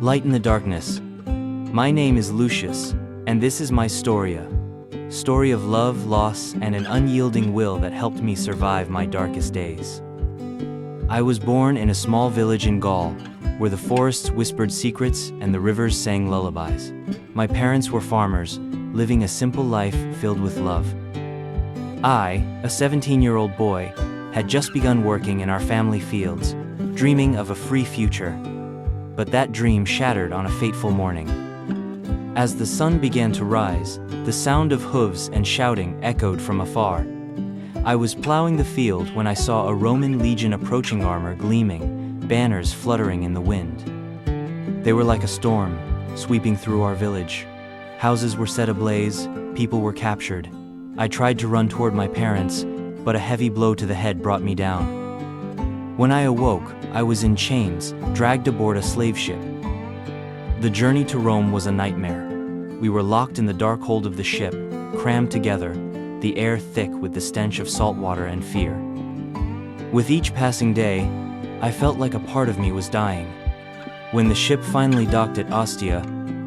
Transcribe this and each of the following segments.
Light in the darkness. My name is Lucius, and this is my story of love, loss, and an unyielding will that helped me survive my darkest days. I was born in a small village in Gaul, where the forests whispered secrets and the rivers sang lullabies. My parents were farmers, living a simple life filled with love. I, a 17-year-old boy, had just begun working in our family fields, dreaming of a free future. But that dream shattered on a fateful morning. As the sun began to rise, the sound of hooves and shouting echoed from afar. I was plowing the field when I saw a Roman legion approaching, armor gleaming, banners fluttering in the wind. They were like a storm, sweeping through our village. Houses were set ablaze, people were captured. I tried to run toward my parents, but a heavy blow to the head brought me down. When I awoke, I was in chains, dragged aboard a slave ship. The journey to Rome was a nightmare. We were locked in the dark hold of the ship, crammed together, the air thick with the stench of salt water and fear. With each passing day, I felt like a part of me was dying. When the ship finally docked at Ostia,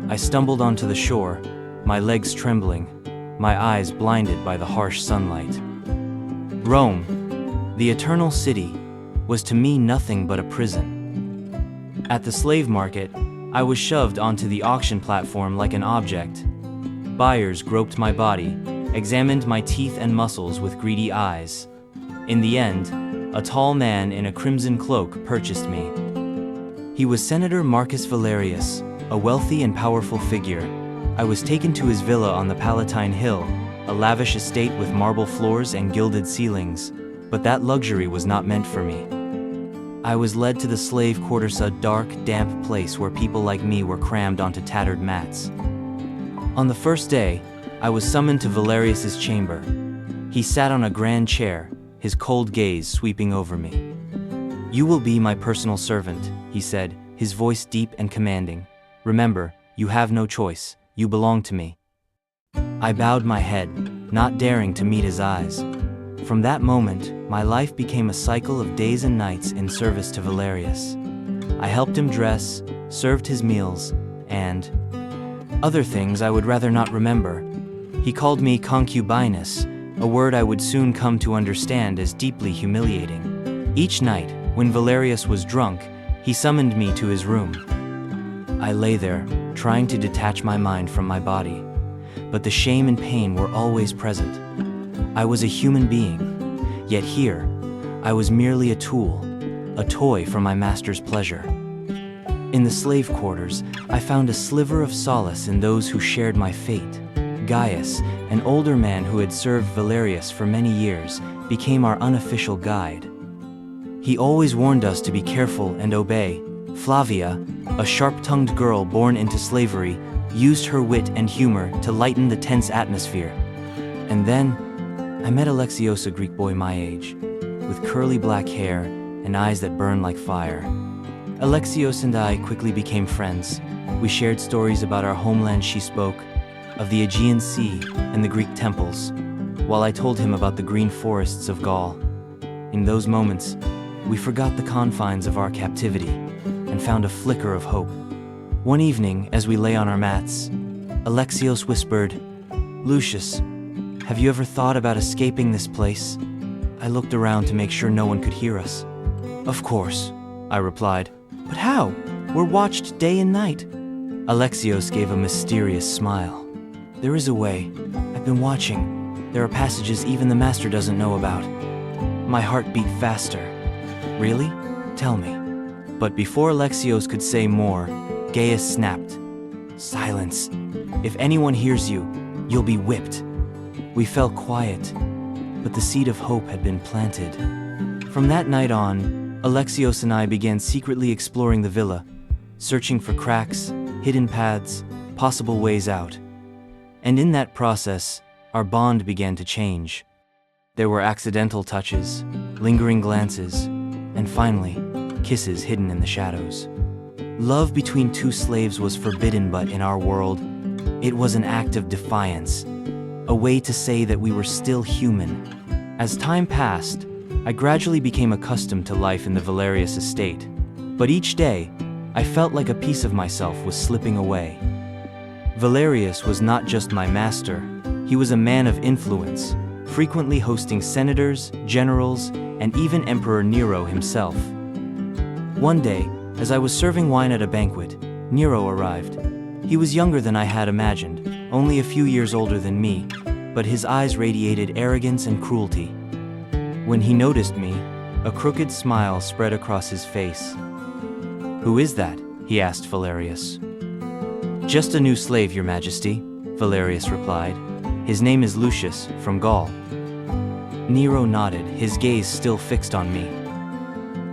I stumbled onto the shore, my legs trembling, my eyes blinded by the harsh sunlight. Rome, the eternal city, was to me nothing but a prison. At the slave market, I was shoved onto the auction platform like an object. Buyers groped my body, examined my teeth and muscles with greedy eyes. In the end, a tall man in a crimson cloak purchased me. He was Senator Marcus Valerius, a wealthy and powerful figure. I was taken to his villa on the Palatine Hill, a lavish estate with marble floors and gilded ceilings, but that luxury was not meant for me. I was led to the slave quarters, a dark, damp place where people like me were crammed onto tattered mats. On the first day, I was summoned to Valerius's chamber. He sat on a grand chair, his cold gaze sweeping over me. "You will be my personal servant," he said, his voice deep and commanding. "Remember, you have no choice, you belong to me." I bowed my head, not daring to meet his eyes. From that moment, my life became a cycle of days and nights in service to Valerius. I helped him dress, served his meals, and other things I would rather not remember. He called me concubinus, a word I would soon come to understand as deeply humiliating. Each night, when Valerius was drunk, he summoned me to his room. I lay there, trying to detach my mind from my body, but the shame and pain were always present. I was a human being, yet here, I was merely a tool, a toy for my master's pleasure. In the slave quarters, I found a sliver of solace in those who shared my fate. Gaius, an older man who had served Valerius for many years, became our unofficial guide. He always warned us to be careful and obey. Flavia, a sharp-tongued girl born into slavery, used her wit and humor to lighten the tense atmosphere. And then, I met Alexios, a Greek boy my age, with curly black hair and eyes that burned like fire. Alexios and I quickly became friends. We shared stories about our homeland. She spoke of the Aegean Sea and the Greek temples, while I told him about the green forests of Gaul. In those moments, we forgot the confines of our captivity and found a flicker of hope. One evening, as we lay on our mats, Alexios whispered, "Lucius, have you ever thought about escaping this place?" I looked around to make sure no one could hear us. "Of course," I replied. "But how? We're watched day and night." Alexios gave a mysterious smile. "There is a way. I've been watching. There are passages even the master doesn't know about." My heart beat faster. "Really? Tell me." But before Alexios could say more, Gaius snapped. "Silence. If anyone hears you, you'll be whipped." We fell quiet, but the seed of hope had been planted. From that night on, Alexios and I began secretly exploring the villa, searching for cracks, hidden paths, possible ways out. And in that process, our bond began to change. There were accidental touches, lingering glances, and finally, kisses hidden in the shadows. Love between two slaves was forbidden, but in our world, it was an act of defiance, a way to say that we were still human. As time passed, I gradually became accustomed to life in the Valerius estate, but each day, I felt like a piece of myself was slipping away. Valerius was not just my master, he was a man of influence, frequently hosting senators, generals, and even Emperor Nero himself. One day, as I was serving wine at a banquet, Nero arrived. He was younger than I had imagined, only a few years older than me, but his eyes radiated arrogance and cruelty. When he noticed me, a crooked smile spread across his face. "Who is that?" he asked Valerius. "Just a new slave, Your Majesty," Valerius replied. "His name is Lucius, from Gaul." Nero nodded, his gaze still fixed on me.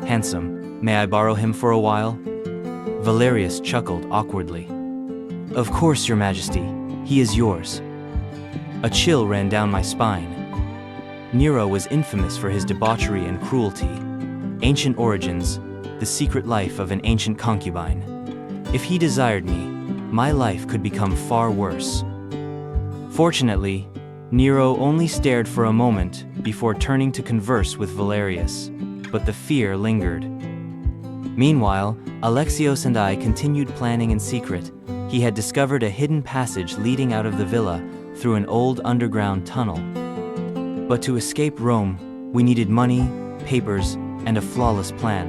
"Handsome, may I borrow him for a while?" Valerius chuckled awkwardly. "Of course, Your Majesty, he is yours." A chill ran down my spine. Nero was infamous for his debauchery and cruelty. Ancient origins, the secret life of an ancient concubine. If he desired me, my life could become far worse. Fortunately, Nero only stared for a moment before turning to converse with Valerius, but the fear lingered. Meanwhile, Alexios and I continued planning in secret. He had discovered a hidden passage leading out of the villa through an old underground tunnel. But to escape Rome, we needed money, papers, and a flawless plan.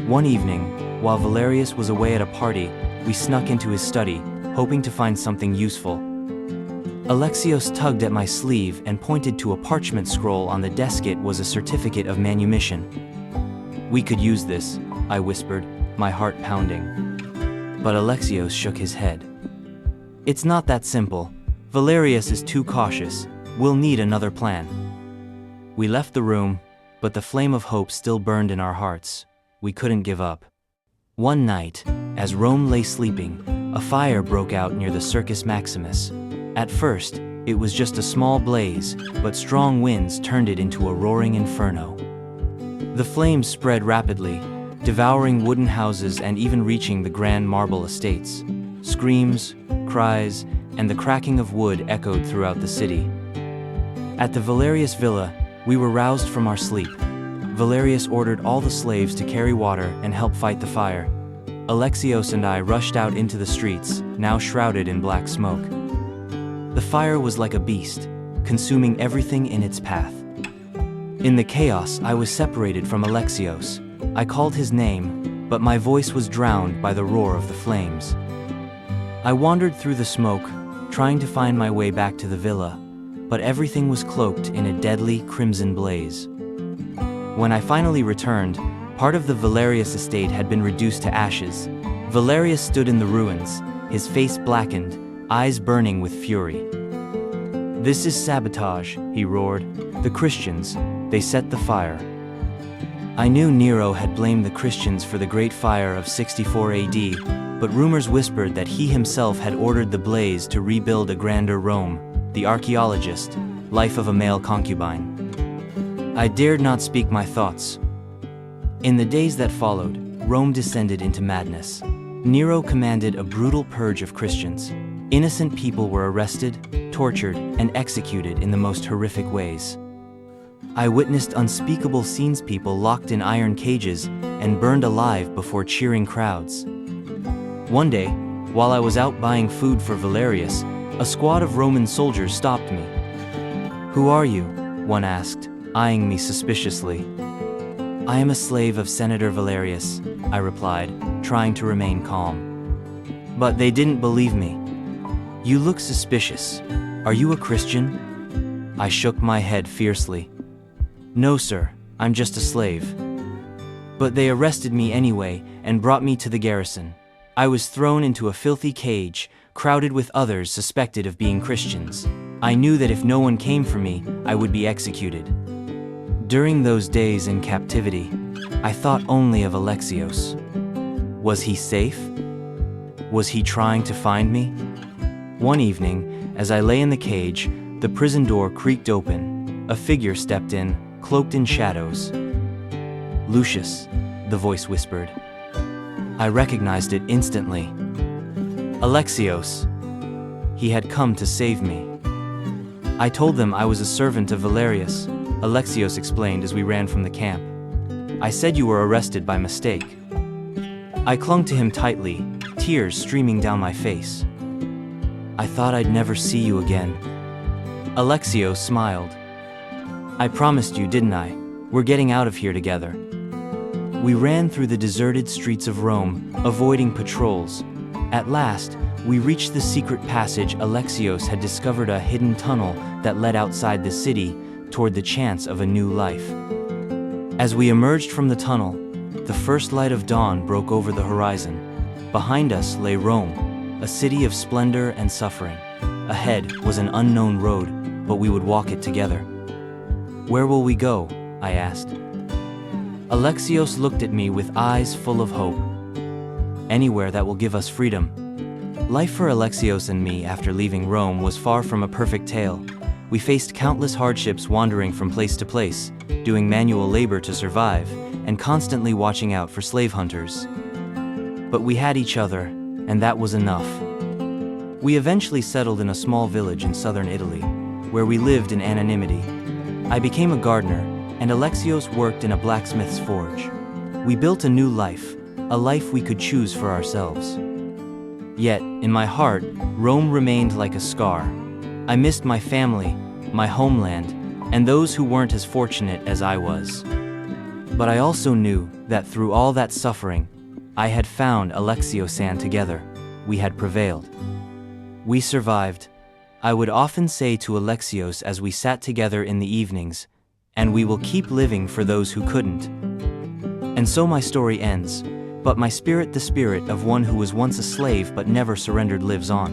One evening, while Valerius was away at a party, we snuck into his study, hoping to find something useful. Alexios tugged at my sleeve and pointed to a parchment scroll on the desk. It was a certificate of manumission. "We could use this," I whispered, my heart pounding. But Alexios shook his head. "It's not that simple. Valerius is too cautious. We'll need another plan." We left the room, but the flame of hope still burned in our hearts. We couldn't give up. One night, as Rome lay sleeping, a fire broke out near the Circus Maximus. At first, it was just a small blaze, but strong winds turned it into a roaring inferno. The flames spread rapidly, devouring wooden houses and even reaching the grand marble estates. Screams, cries, and the cracking of wood echoed throughout the city. At the Valerius villa, we were roused from our sleep. Valerius ordered all the slaves to carry water and help fight the fire. Alexios and I rushed out into the streets, now shrouded in black smoke. The fire was like a beast, consuming everything in its path. In the chaos, I was separated from Alexios. I called his name, but my voice was drowned by the roar of the flames. I wandered through the smoke, trying to find my way back to the villa, but everything was cloaked in a deadly crimson blaze. When I finally returned, part of the Valerius estate had been reduced to ashes. Valerius stood in the ruins, his face blackened, eyes burning with fury. "This is sabotage," he roared. "The Christians, they set the fire." I knew Nero had blamed the Christians for the Great Fire of 64 AD, but rumors whispered that he himself had ordered the blaze to rebuild a grander Rome. The archaeologist, Life of a Male Concubine. I dared not speak my thoughts. In the days that followed, Rome descended into madness. Nero commanded a brutal purge of Christians. Innocent people were arrested, tortured, and executed in the most horrific ways. I witnessed unspeakable scenes, people locked in iron cages and burned alive before cheering crowds. One day, while I was out buying food for Valerius, a squad of Roman soldiers stopped me. "Who are you?" one asked, eyeing me suspiciously. "I am a slave of Senator Valerius," I replied, trying to remain calm. But they didn't believe me. "You look suspicious. Are you a Christian?" I shook my head fiercely. "No, sir, I'm just a slave." But they arrested me anyway and brought me to the garrison. I was thrown into a filthy cage, crowded with others suspected of being Christians. I knew that if no one came for me, I would be executed. During those days in captivity, I thought only of Alexios. Was he safe? Was he trying to find me? One evening, as I lay in the cage, the prison door creaked open. A figure stepped in, cloaked in shadows. "Lucius," the voice whispered. I recognized it instantly. Alexios. He had come to save me. I told them I was a servant of Valerius, Alexios explained as we ran from the camp. "I said you were arrested by mistake." I clung to him tightly, tears streaming down my face. I thought I'd never see you again. Alexios smiled. I promised you, didn't I? We're getting out of here together. We ran through the deserted streets of Rome, avoiding patrols. At last, we reached the secret passage. Alexios had discovered a hidden tunnel that led outside the city toward the chance of a new life. As we emerged from the tunnel, the first light of dawn broke over the horizon. Behind us lay Rome, a city of splendor and suffering. Ahead was an unknown road, but we would walk it together. Where will we go? I asked. Alexios looked at me with eyes full of hope. Anywhere that will give us freedom. Life for Alexios and me after leaving Rome was far from a perfect tale. We faced countless hardships, wandering from place to place, doing manual labor to survive, and constantly watching out for slave hunters. But we had each other, and that was enough. We eventually settled in a small village in southern Italy, where we lived in anonymity. I became a gardener, and Alexios worked in a blacksmith's forge. We built a new life, a life we could choose for ourselves. Yet, in my heart, Rome remained like a scar. I missed my family, my homeland, and those who weren't as fortunate as I was. But I also knew that through all that suffering, I had found Alexios, and together, we had prevailed. We survived. I would often say to Alexios as we sat together in the evenings, and we will keep living for those who couldn't. And so my story ends, but my spirit, the spirit of one who was once a slave but never surrendered, lives on.